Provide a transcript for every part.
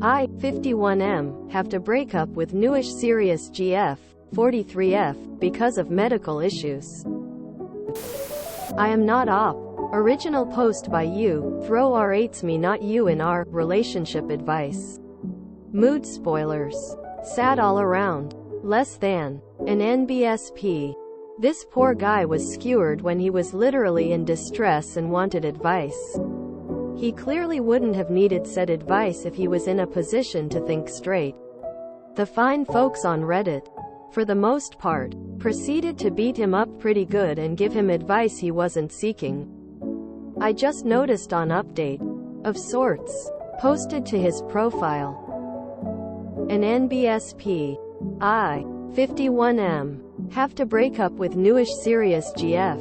I, 51M, have to break up with newish serious GF, 43F, because of medical issues. I am not op. Original post by you, throw R8's me not you in our relationship advice. Mood spoilers. Sad all around. Less than. An NBSP. This poor guy was skewered when he was literally in distress and wanted advice. He clearly wouldn't have needed said advice if he was in a position to think straight. The fine folks on Reddit, for the most part, proceeded to beat him up pretty good and give him advice he wasn't seeking. I just noticed on update, of sorts, posted to his profile. An NBSP. I, 51M, have to break up with newish serious GF,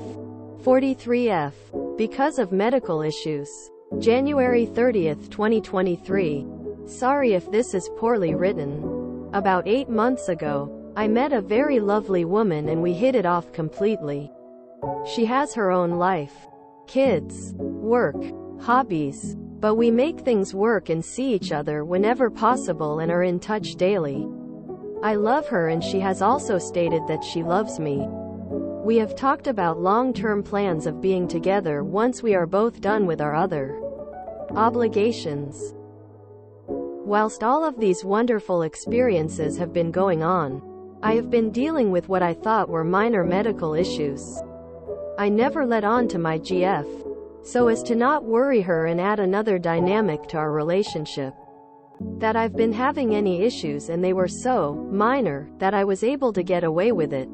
43F, because of medical issues. January 30th, 2023. Sorry if this is poorly written. About 8 months ago, I met a very lovely woman and we hit it off completely. She has her own life. Kids, work, hobbies, but we make things work and see each other whenever possible and are in touch daily. I love her and she has also stated that she loves me. We have talked about long-term plans of being together once we are both done with our other obligations. Whilst all of these wonderful experiences have been going on, I have been dealing with what I thought were minor medical issues. I never let on to my GF, so as to not worry her and add another dynamic to our relationship. That I've been having any issues and they were so minor that I was able to get away with it.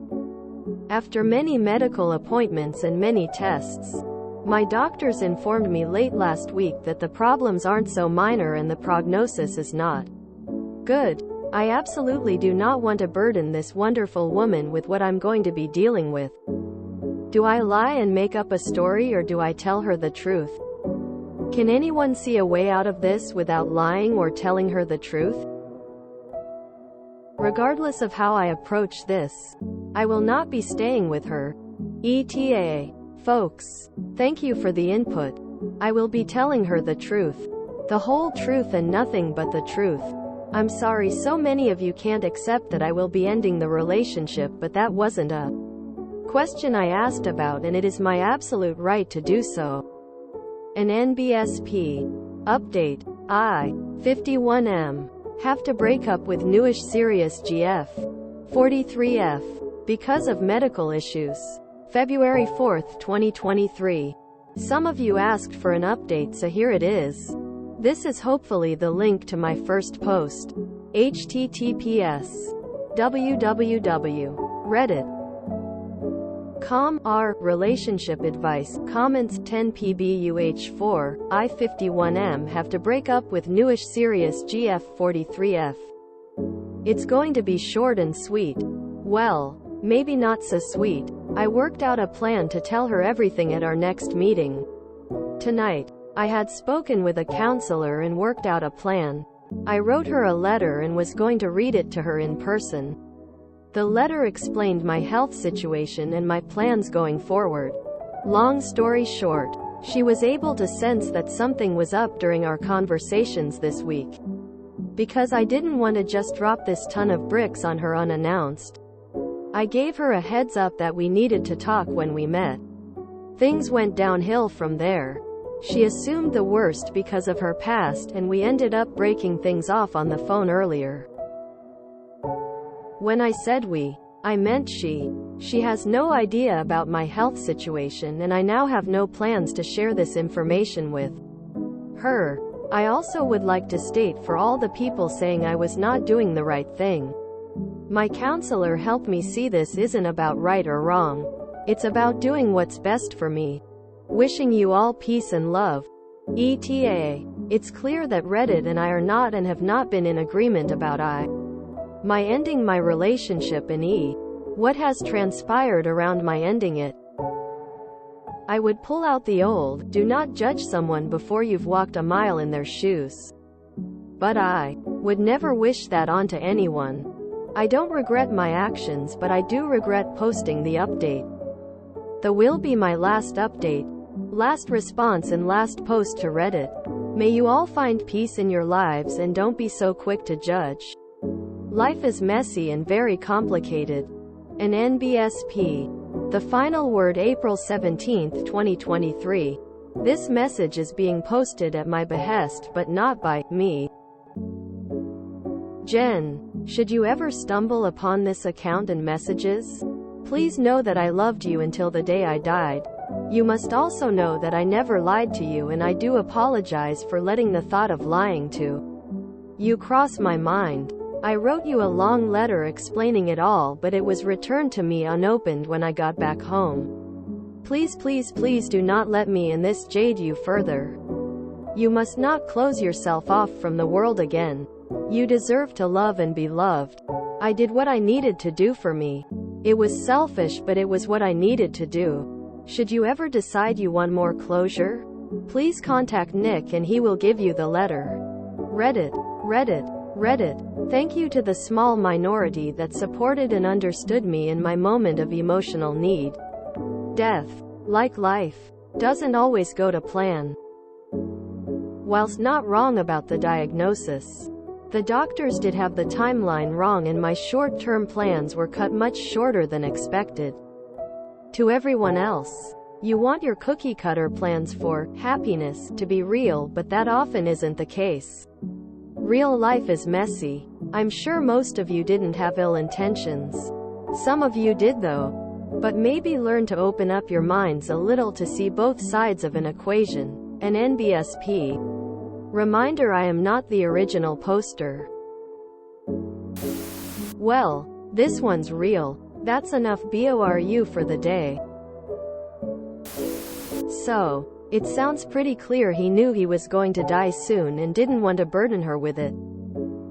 After many medical appointments and many tests, my doctors informed me late last week that the problems aren't so minor and the prognosis is not good. I absolutely do not want to burden this wonderful woman with what I'm going to be dealing with. Do I lie and make up a story or do I tell her the truth? Can anyone see a way out of this without lying or telling her the truth? Regardless of how I approach this, I will not be staying with her. ETA. Folks, thank you for the input. I will be telling her the truth. The whole truth and nothing but the truth. I'm sorry so many of you can't accept that I will be ending the relationship, but that wasn't a question I asked about and it is my absolute right to do so. An NBSP. Update. I, 51M, have to break up with newish serious GF, 43F, because of medical issues. February 4th, 2023. Some of you asked for an update, so here it is. This is hopefully the link to my first post. https://www.reddit.com r relationship advice comments 10 pbuh4 I 51M have to break up with newish serious GF 43F. It's going to be short and sweet. Well, maybe not so sweet. I worked out a plan to tell her everything at our next meeting tonight. I had spoken with a counselor and worked out a plan. I wrote her a letter and was going to read it to her in person. The letter explained my health situation and my plans going forward. Long story short, she was able to sense that something was up during our conversations this week. Because I didn't want to just drop this ton of bricks on her unannounced, I gave her a heads up that we needed to talk when we met. Things went downhill from there. She assumed the worst because of her past and we ended up breaking things off on the phone earlier. When I said we, I meant she. She has no idea about my health situation and I now have no plans to share this information with her. I also would like to state for all the people saying I was not doing the right thing. My counselor helped me see this isn't about right or wrong. It's about doing what's best for me. Wishing you all peace and love. ETA. It's clear that Reddit and I are not and have not been in agreement about my ending my relationship and what has transpired around my ending it. I would pull out the old, do not judge someone before you've walked a mile in their shoes. But I would never wish that onto anyone. I don't regret my actions, but I do regret posting the update. The will be my last update, last response and last post to Reddit. May you all find peace in your lives and don't be so quick to judge. Life is messy and very complicated. An NBSP. The final word, April 17, 2023. This message is being posted at my behest but not by me. Jen, should you ever stumble upon this account and messages, please know that I loved you until the day I died. You must also know that I never lied to you, and I do apologize for letting the thought of lying to you cross my mind. I wrote you a long letter explaining it all, but it was returned to me unopened when I got back home. Please, please, please do not let me and this jade you further. You must not close yourself off from the world again. You deserve to love and be loved. I did what I needed to do for me. It was selfish, but it was what I needed to do. Should you ever decide you want more closure, please contact Nick and he will give you the letter. Reddit, Reddit, Reddit. Thank you to the small minority that supported and understood me in my moment of emotional need. Death, like life, doesn't always go to plan. Whilst not wrong about the diagnosis, the doctors did have the timeline wrong, and my short-term plans were cut much shorter than expected. To everyone else, you want your cookie-cutter plans for happiness to be real, but that often isn't the case. Real life is messy. I'm sure most of you didn't have ill intentions. Some of you did though. But maybe learn to open up your minds a little to see both sides of an equation. An NBSP. Reminder: I am not the original poster. Well, this one's real. That's enough BORU for the day. So, it sounds pretty clear he knew he was going to die soon and didn't want to burden her with it.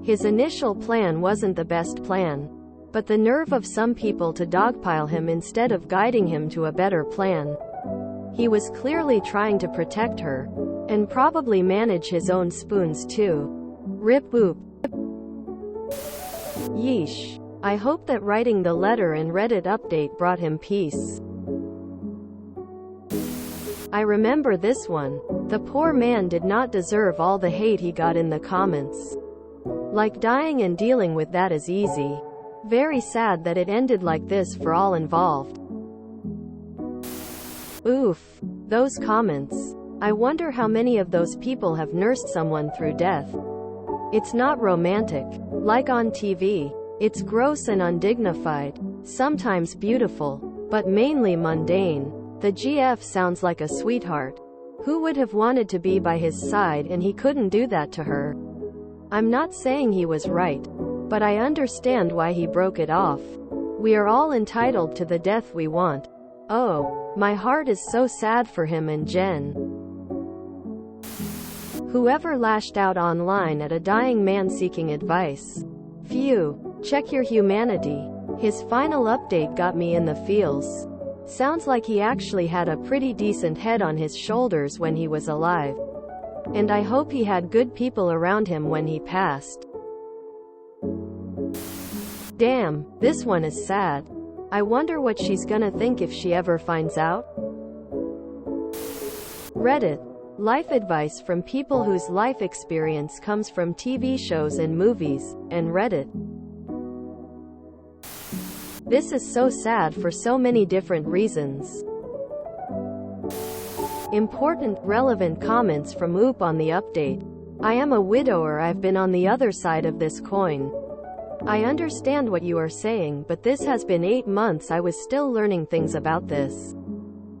His initial plan wasn't the best plan. But the nerve of some people to dogpile him instead of guiding him to a better plan. He was clearly trying to protect her. And probably manage his own spoons too. Rip boop. Yeesh. I hope that writing the letter and Reddit update brought him peace. I remember this one. The poor man did not deserve all the hate he got in the comments. Like, dying and dealing with that is easy. Very sad that it ended like this for all involved. Oof. Those comments. I wonder how many of those people have nursed someone through death. It's not romantic, like on TV. It's gross and undignified, sometimes beautiful, but mainly mundane. The GF sounds like a sweetheart. Who would have wanted to be by his side, and he couldn't do that to her? I'm not saying he was right, but I understand why he broke it off. We are all entitled to the death we want. Oh, my heart is so sad for him and Jen. Whoever lashed out online at a dying man seeking advice. Phew. Check your humanity. His final update got me in the feels. Sounds like he actually had a pretty decent head on his shoulders when he was alive. And I hope he had good people around him when he passed. Damn, this one is sad. I wonder what she's gonna think if she ever finds out. Reddit. Life advice from people whose life experience comes from TV shows and movies, and Reddit. This is so sad for so many different reasons. Important, relevant comments from Oop on the update. I am a widower. I've been on the other side of this coin. I understand what you are saying, but this has been 8 months. I was still learning things about this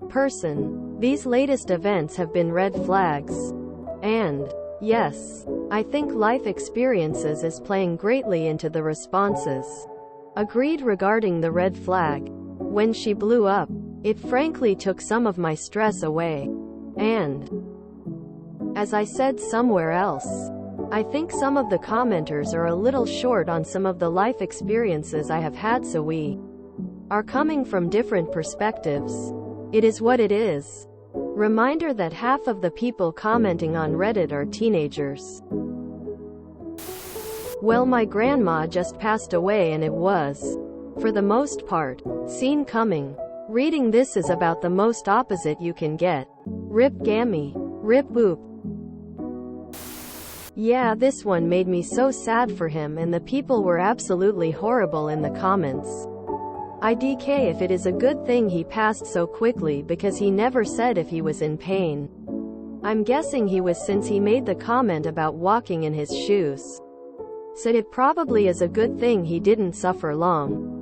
person. These latest events have been red flags. And, yes, I think life experiences is playing greatly into the responses. Agreed regarding the red flag. When she blew up, it frankly took some of my stress away. And, as I said somewhere else, I think some of the commenters are a little short on some of the life experiences I have had, so we are coming from different perspectives. It is what it is. Reminder that half of the people commenting on Reddit are teenagers. Well, my grandma just passed away and it was, for the most part, seen coming. Reading this is about the most opposite you can get. Rip Gammy. Rip Boop. Yeah, this one made me so sad for him, and the people were absolutely horrible in the comments. IDK if it is a good thing he passed so quickly, because he never said if he was in pain. I'm guessing he was, since he made the comment about walking in his shoes. So it probably is a good thing he didn't suffer long.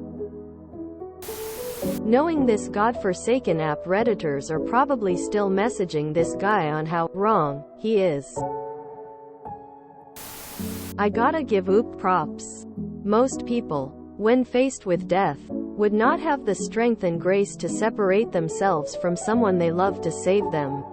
Knowing this godforsaken app, Redditors are probably still messaging this guy on how wrong he is. I gotta give Oop props. Most people, when faced with death, would not have the strength and grace to separate themselves from someone they love to save them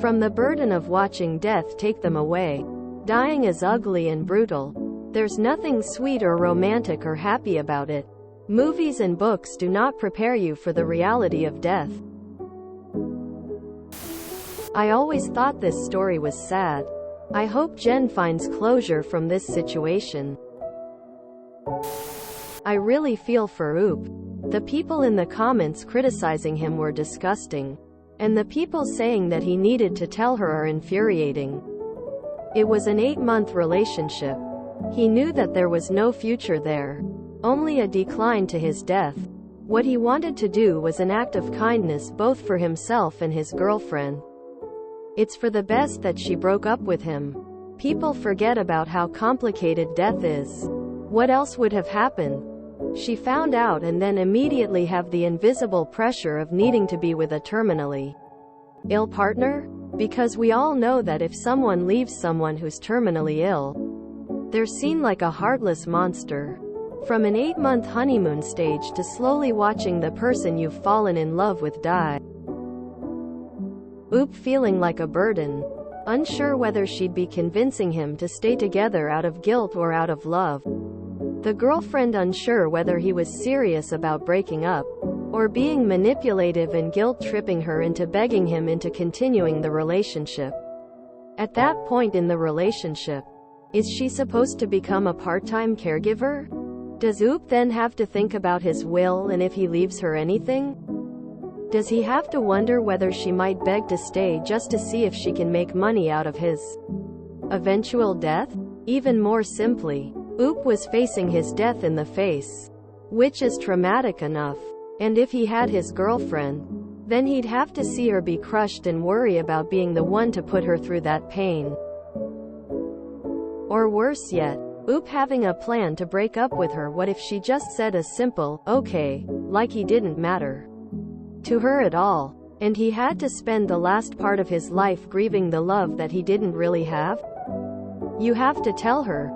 from the burden of watching death take them away. Dying is ugly and brutal. There's nothing sweet or romantic or happy about it. Movies and books do not prepare you for the reality of death. I always thought this story was sad. I hope Jen finds closure from this situation. I really feel for Oop. The people in the comments criticizing him were disgusting. And the people saying that he needed to tell her are infuriating. It was an 8-month relationship. He knew that there was no future there. Only a decline to his death. What he wanted to do was an act of kindness both for himself and his girlfriend. It's for the best that she broke up with him. People forget about how complicated death is. What else would have happened? She found out and then immediately have the invisible pressure of needing to be with a terminally ill partner? Because we all know that if someone leaves someone who's terminally ill, they're seen like a heartless monster. From an 8-month honeymoon stage to slowly watching the person you've fallen in love with die. Oop feeling like a burden. Unsure whether she'd be convincing him to stay together out of guilt or out of love. The girlfriend unsure whether he was serious about breaking up, or being manipulative and guilt-tripping her into begging him into continuing the relationship. At that point in the relationship, is she supposed to become a part-time caregiver? Does Oop then have to think about his will and if he leaves her anything? Does he have to wonder whether she might beg to stay just to see if she can make money out of his eventual death? Even more simply, Oop was facing his death in the face, which is traumatic enough. And if he had his girlfriend, then he'd have to see her be crushed and worry about being the one to put her through that pain. Or worse yet, Oop having a plan to break up with her. What if she just said a simple, okay, like he didn't matter to her at all, and he had to spend the last part of his life grieving the love that he didn't really have? You have to tell her,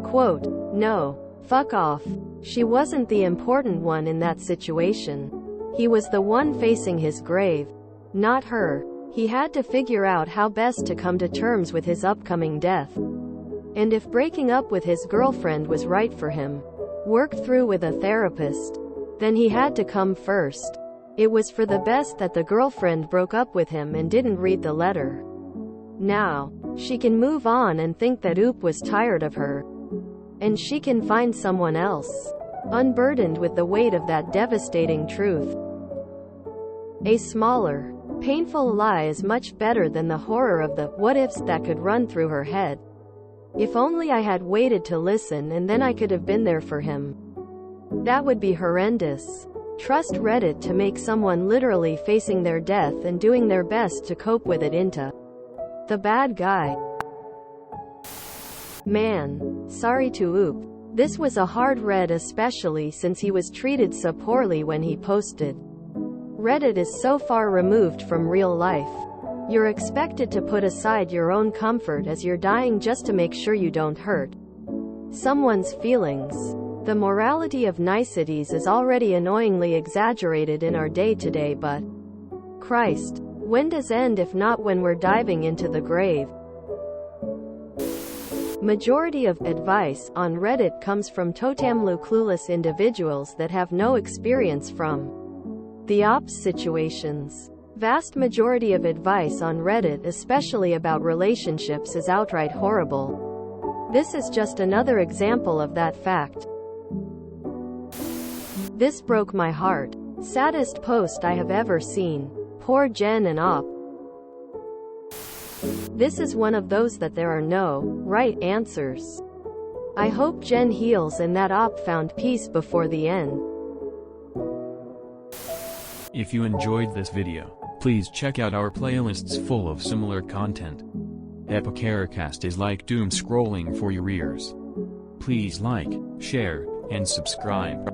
quote, no, fuck off. She wasn't the important one in that situation. He was the one facing his grave, not her. He had to figure out how best to come to terms with his upcoming death. And if breaking up with his girlfriend was right for him, worked through with a therapist, then he had to come first. It was for the best that the girlfriend broke up with him and didn't read the letter. Now, she can move on and think that Oop was tired of her. And she can find someone else, unburdened with the weight of that devastating truth. A smaller, painful lie is much better than the horror of the what-ifs that could run through her head. If only I had waited to listen and then I could have been there for him. That would be horrendous. Trust Reddit to make someone literally facing their death and doing their best to cope with it into the bad guy. Man, sorry to Oop. This was a hard read, especially since he was treated so poorly when he posted. Reddit is so far removed from real life. You're expected to put aside your own comfort as you're dying just to make sure you don't hurt someone's feelings. The morality of niceties is already annoyingly exaggerated in our day-to-day, but Christ, when does end if not when we're diving into the grave? Majority of advice on Reddit comes from totamlu clueless individuals that have no experience from the ops situations. Vast majority of advice on Reddit, especially about relationships, is outright horrible. This is just another example of that fact. This broke my heart. Saddest post I have ever seen. Poor Jen and Op. This is one of those that there are no right answers. I hope Jen heals and that Op found peace before the end. If you enjoyed this video, please check out our playlists full of similar content. Epicaricast is like doom scrolling for your ears. Please like, share, and subscribe.